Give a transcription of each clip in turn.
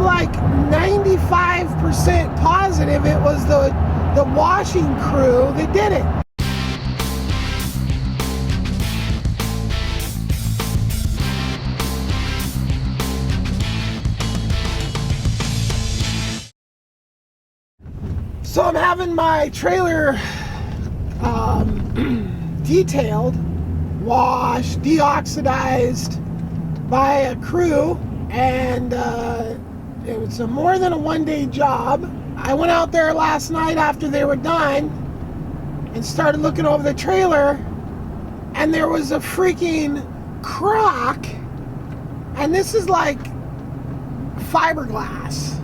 like 95% positive it was the washing crew that did it. So I'm having my trailer detailed, washed, deoxidized by a crew, and it was more than a one-day job. I went out there last night after they were done and started looking over the trailer, and there was a freaking crack, and this is like fiberglass.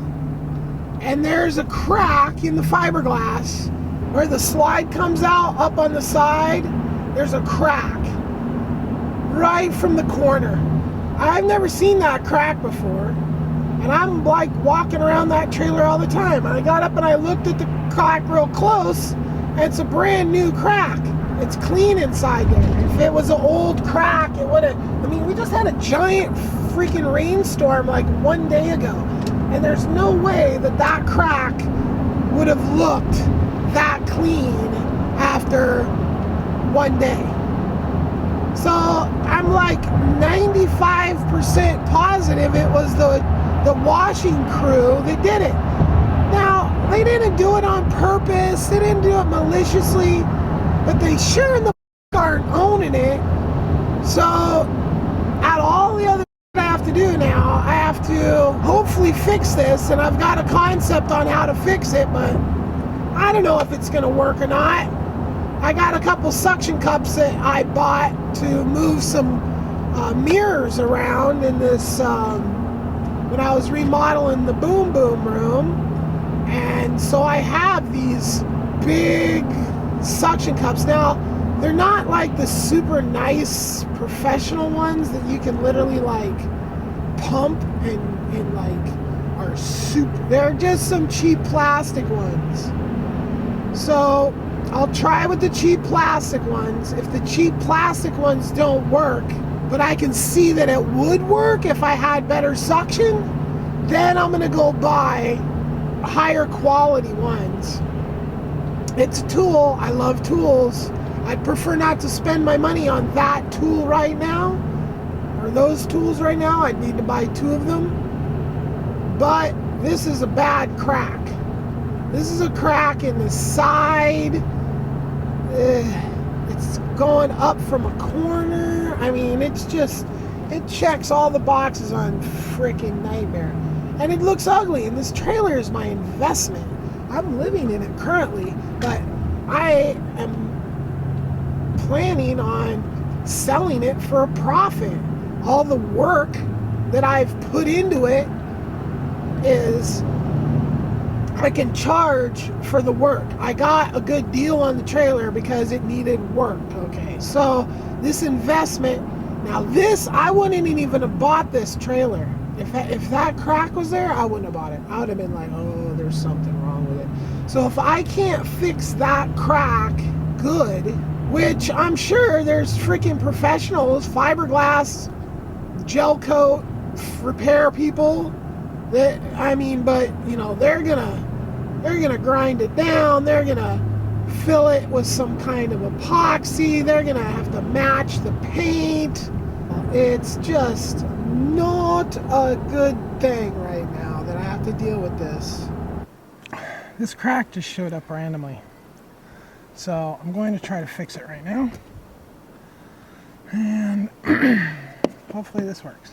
And there's a crack in the fiberglass where the slide comes out up on the side. There's a crack right from the corner. I've never seen that crack before, and I'm like walking around that trailer all the time. And I got up and I looked at the crack real close, and it's a brand new crack. It's clean inside there. If it was an old crack, it would have, I mean, we just had a giant freaking rainstorm like one day ago. And there's no way that that crack would have looked that clean after one day. So I'm like 95% positive it was the washing crew that did it. Now, they didn't do it on purpose. They didn't do it maliciously. But they sure in the aren't owning it. So out of all the other I have to do now, I have to hopefully fix this, and I've got a concept on how to fix it, but I don't know if it's going to work or not. I got a couple suction cups that I bought to move some mirrors around in this when I was remodeling the boom room, and so I have these big suction cups. Now, they're not like the super nice professional ones that you can literally like pump and like are super. They're just some cheap plastic ones. So I'll try with the cheap plastic ones. If the cheap plastic ones don't work, but I can see that it would work if I had better suction, then I'm gonna go buy higher quality ones. It's a tool. I love tools. I'd prefer not to spend my money on that tool right now, or those tools right now. I'd need to buy two of them. But this is a bad crack. This is a crack in the side. It's going up from a corner. I mean, it's just, it checks all the boxes on freaking nightmare. And it looks ugly, and this trailer is my investment. I'm living in it currently, but I am planning on selling it for a profit. All the work that I've put into it is I can charge for the work. I got a good deal on the trailer because it needed work. Okay, so this investment, now this, I wouldn't even have bought this trailer. If that crack was there, I wouldn't have bought it. I would have been like, oh, there's something wrong with it. So if I can't fix that crack good, which I'm sure there's freaking professionals, fiberglass, gel coat, repair people that, I mean, but you know, they're gonna grind it down, they're gonna fill it with some kind of epoxy, they're gonna have to match the paint. It's just not a good thing right now that I have to deal with this. This crack just showed up randomly. So I'm going to try to fix it right now. And hopefully this works.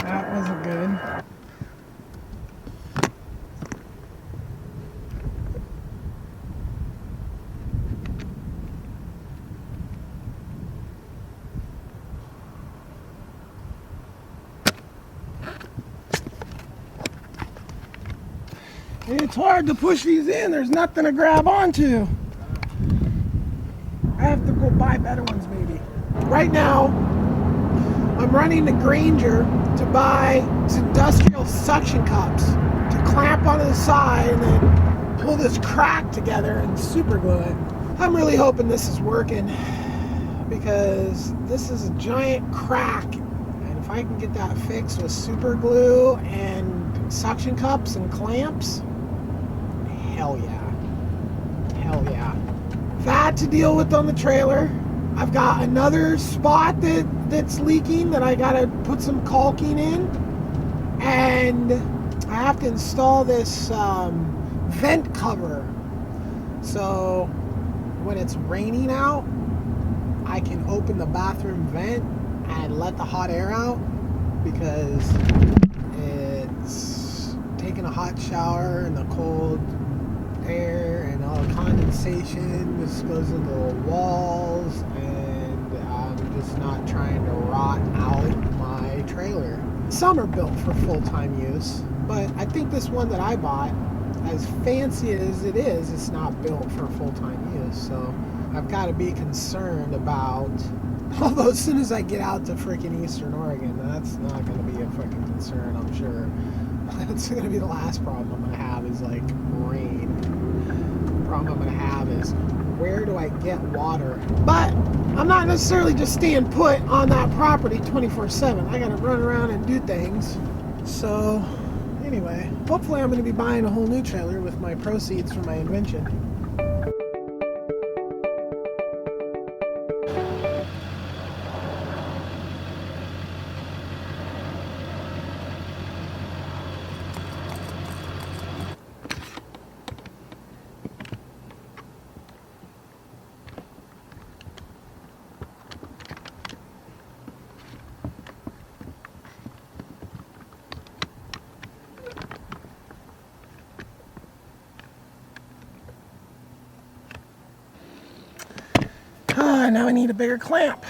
That wasn't good. It's hard to push these in. There's nothing to grab onto. I have to go buy better ones maybe. Right now, I'm running to Granger to buy some industrial suction cups to clamp onto the side and then pull this crack together and super glue it. I'm really hoping this is working because this is a giant crack, and if I can get that fixed with super glue and suction cups and clamps, hell yeah. Hell yeah. That to deal with on the trailer. I've got another spot that's leaking that I gotta put some caulking in, and I have to install this vent cover so when it's raining out I can open the bathroom vent and let the hot air out, because it's taking a hot shower in the cold air and all the condensation just goes into the walls, and I'm just not trying to rot out my trailer. Some are built for full-time use, but I think this one that I bought, as fancy as it is, it's not built for full-time use. So I've got to be concerned about, although as soon as I get out to freaking Eastern Oregon, that's not going to be a fucking concern, I'm sure. That's going to be the last problem I'm going to have is like rain. The problem I'm going to have is where do I get water? But I'm not necessarily just staying put on that property 24/7. I got to run around and do things. So anyway, hopefully I'm going to be buying a whole new trailer with my proceeds from my invention. Now I need a bigger clamp,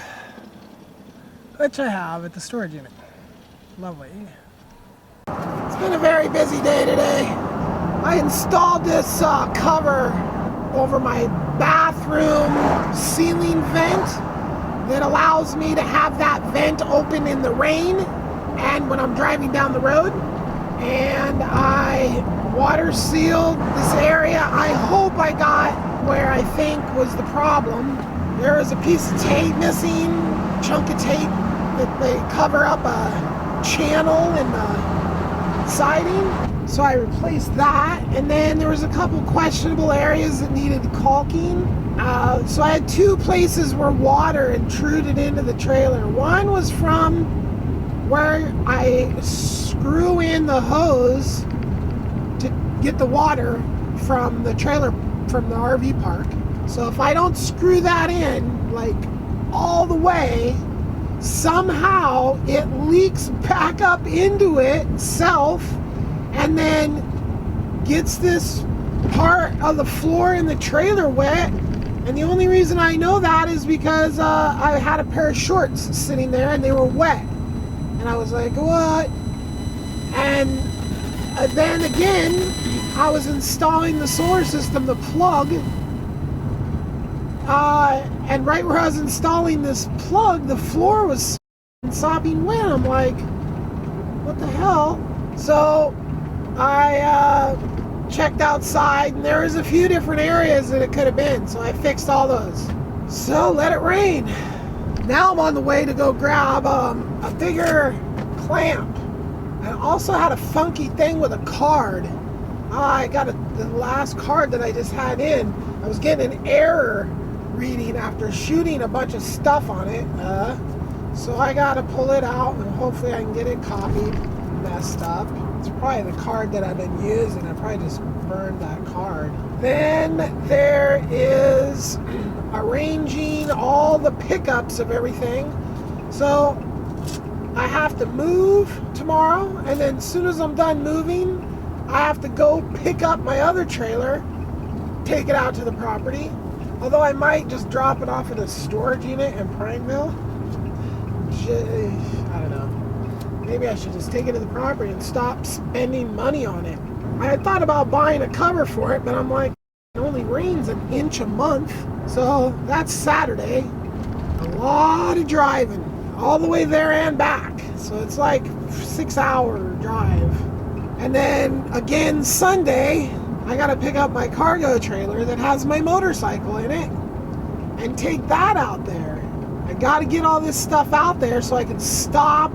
which I have at the storage unit. Lovely. It's been a very busy day today. I installed this cover over my bathroom ceiling vent that allows me to have that vent open in the rain and when I'm driving down the road. And I water sealed this area. I hope I got where I think was the problem. There was a piece of tape missing, chunk of tape that they cover up a channel in the siding. So I replaced that, and then there was a couple questionable areas that needed caulking. So I had two places where water intruded into the trailer. One was from where I screw in the hose to get the water from the trailer, from the RV park. So if I don't screw that in, like, all the way, somehow it leaks back up into itself and then gets this part of the floor in the trailer wet. And the only reason I know that is because I had a pair of shorts sitting there and they were wet. And I was like, what? And then again, I was installing the solar system, the plug. And right where I was installing this plug, the floor was sopping wet. I'm like, what the hell? So I checked outside, and there was a few different areas that it could have been. So I fixed all those. So let it rain. Now I'm on the way to go grab a bigger clamp. I also had a funky thing with a card. I got the last card that I just had in. I was getting an error reading after shooting a bunch of stuff on it. So I gotta pull it out and hopefully I can get it copied, messed up. It's probably the card that I've been using. I probably just burned that card. Then there is arranging all the pickups of everything. So I have to move tomorrow, and then as soon as I'm done moving, I have to go pick up my other trailer, take it out to the property. Although I might just drop it off at a storage unit in Prineville. I don't know. Maybe I should just take it to the property and stop spending money on it. I had thought about buying a cover for it, but I'm like, I only only rains an inch a month. So that's Saturday. A lot of driving all the way there and back. So it's like 6-hour drive. And then again Sunday, I gotta pick up my cargo trailer that has my motorcycle in it and take that out there. I gotta get all this stuff out there so I can stop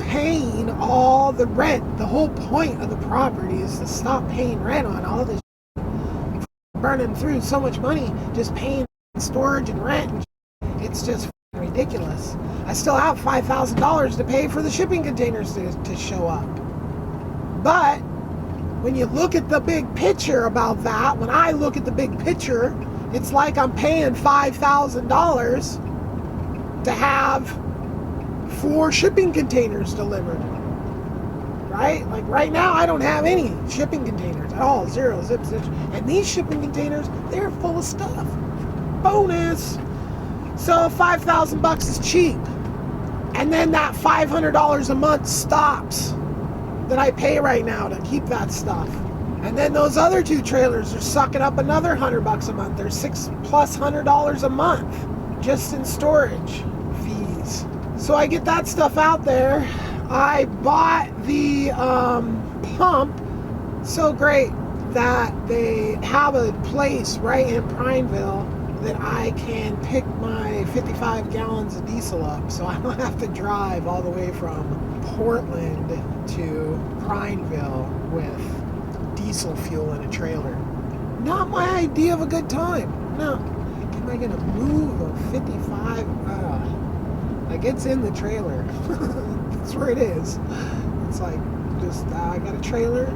paying all the rent. The whole point of the property is to stop paying rent on all this burning through so much money just paying storage and rent. It's just ridiculous. I still have $5,000 to pay for the shipping containers to show up. But when you look at the big picture about that, when I look at the big picture, it's like I'm paying $5,000 to have 4 shipping containers delivered. Right? Like right now, I don't have any shipping containers at all. Zero, zip. And these shipping containers, they're full of stuff. Bonus. So $5,000 is cheap. And then that $500 a month stops that I pay right now to keep that stuff. And then those other 2 trailers are sucking up another $100 a month. They're $600+ a month just in storage fees. So I get that stuff out there. I bought the pump. So great that they have a place right in Prineville that I can pick my 55 gallons of diesel up, so I don't have to drive all the way from Portland to Prineville with diesel fuel in a trailer. Not my idea of a good time. No. Am I going to move a 55? Like, it's in the trailer. That's where it is. It's like, just, I got a trailer.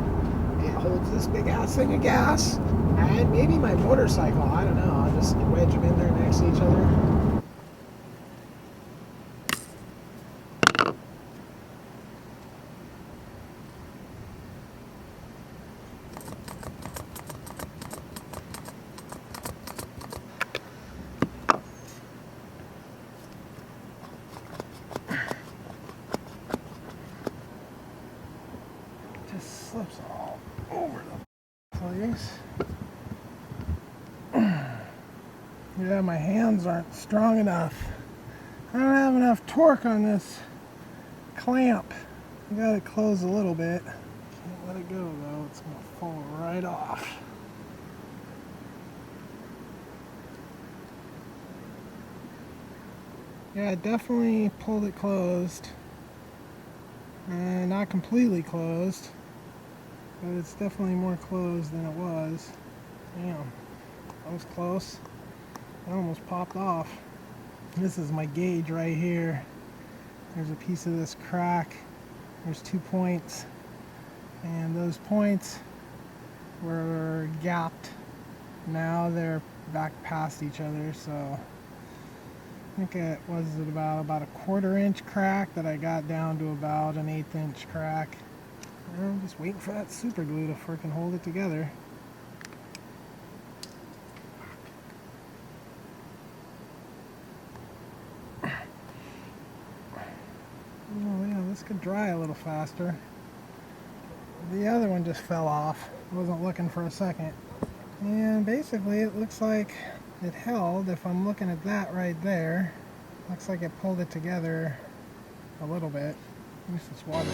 It holds this big ass thing of gas. And maybe my motorcycle. I don't know. I'll just wedge them in there next to each other. Just slips all over the place. Yeah, my hands aren't strong enough. I don't have enough torque on this clamp. I got it closed a little bit. Can't let it go though, it's gonna fall right off. Yeah, I definitely pulled it closed. Not completely closed, but it's definitely more closed than it was. Damn, that was close. It almost popped off. This is my gauge right here. There's a piece of this crack. There's 2 points, and those points were gapped. Now they're back past each other, so I think it was about a 1/4 inch crack that I got down to about an 1/8 inch crack. And I'm just waiting for that super glue to freaking hold it together. Oh yeah, this could dry a little faster. The other one just fell off. Wasn't looking for a second. And basically it looks like it held. If I'm looking at that right there, looks like it pulled it together a little bit. At least it's water.